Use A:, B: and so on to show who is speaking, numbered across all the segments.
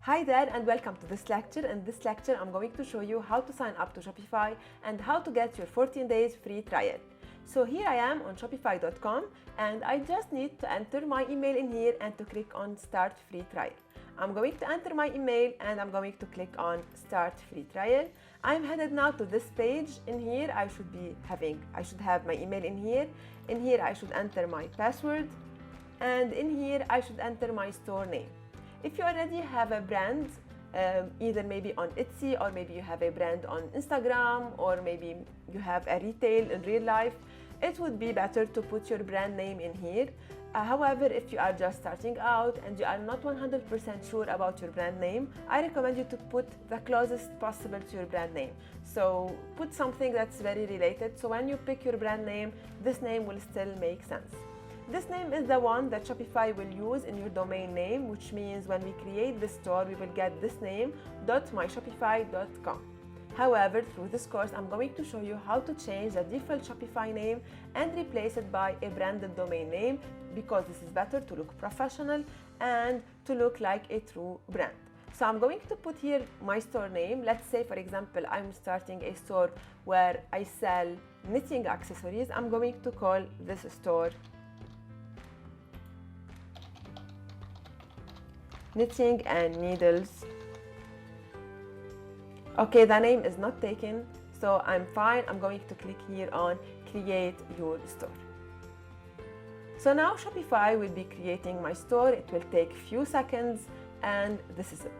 A: Hi there and welcome to this lecture. In this lecture, I'm going to show you how to sign up to Shopify and how to get your 14 days free trial. So here I am on Shopify.com and I just need to enter my email in here and to click on Start Free Trial. I'm going to enter my email and I'm going to click on Start Free Trial. I'm headed now to this page. In here, I should have my email in here. In here, I should enter my password. And in here, I should enter my store name. If you already have a brand, either maybe on Etsy or maybe you have a brand on Instagram or maybe you have a retail in real life, it would be better to put your brand name in here. However, if you are just starting out and you are not 100% sure about your brand name, I recommend you to put the closest possible to your brand name. So put something that's very related, so when you pick your brand name, this name will still make sense. This name is the one that Shopify will use in your domain name, which means when we create the store, we will get this name .myshopify.com. However, through this course, I'm going to show you how to change the default Shopify name and replace it by a branded domain name, because this is better to look professional and to look like a true brand. So I'm going to put here my store name. Let's say, for example, I'm starting a store where I sell knitting accessories. I'm going to call this store Knitting and Needles. Okay, the name is not taken, so I'm fine. I'm going to click here on Create Your Store. So now Shopify will be creating my store. It will take a few seconds and this is it.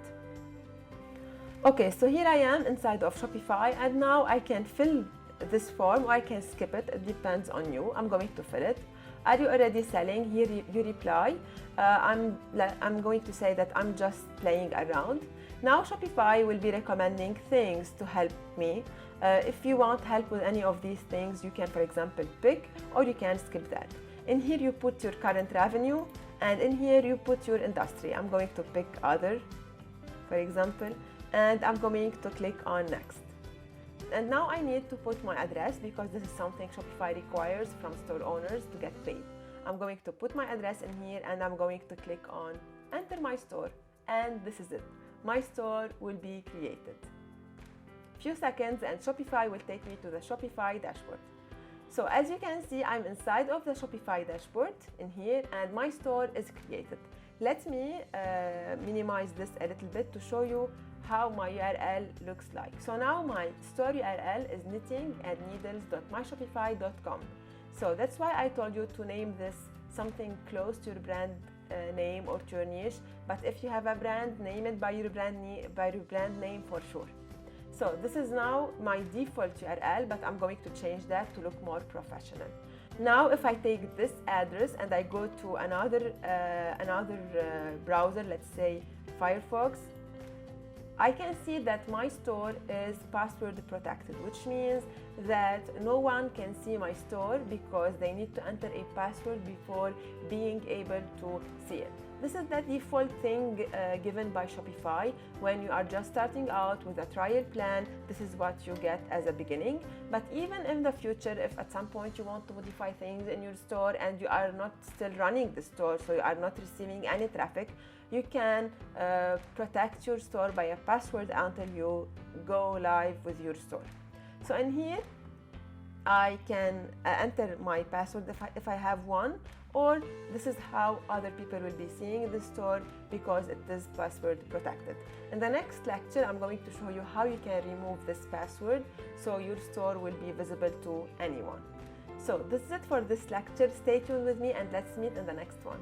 A: Okay, so here I am inside of Shopify and now I can fill this form or I can skip it. It depends on you. I'm going to fill it. Are you already selling? Here you reply. I'm going to say that I'm just playing around. Now Shopify will be recommending things to help me. If you want help with any of these things, you can, for example, pick or you can skip that. In here you put your current revenue and in here you put your industry. I'm going to pick other, for example, and I'm going to click on next. And now I need to put my address because this is something Shopify requires from store owners to get paid. I'm going to put my address in here and I'm going to click on Enter My Store, and this is it. My store will be created. Few seconds and Shopify will take me to the Shopify dashboard. So as you can see, I'm inside of the Shopify dashboard in here and my store is created. Let me minimize this a little bit to show you how my URL looks like. So now my store URL is knittingandneedles.myshopify.com. So that's why I told you to name this something close to your brand name or to your niche. But if you have a brand, name it by your brand name for sure. So this is now my default URL, but I'm going to change that to look more professional. Now if I take this address and I go to another browser, let's say Firefox, I can see that my store is password protected, which means that no one can see my store because they need to enter a password before being able to see it. This is the default thing given by Shopify. When you are just starting out with a trial plan, this is what you get as a beginning. But even in the future, if at some point you want to modify things in your store and you are not still running the store, so you are not receiving any traffic, you can protect your store by a password until you go live with your store. So in here, I can enter my password if I have one, or this is how other people will be seeing the store because it is password protected. In the next lecture, I'm going to show you how you can remove this password so your store will be visible to anyone. So this is it for this lecture. Stay tuned with me and let's meet in the next one.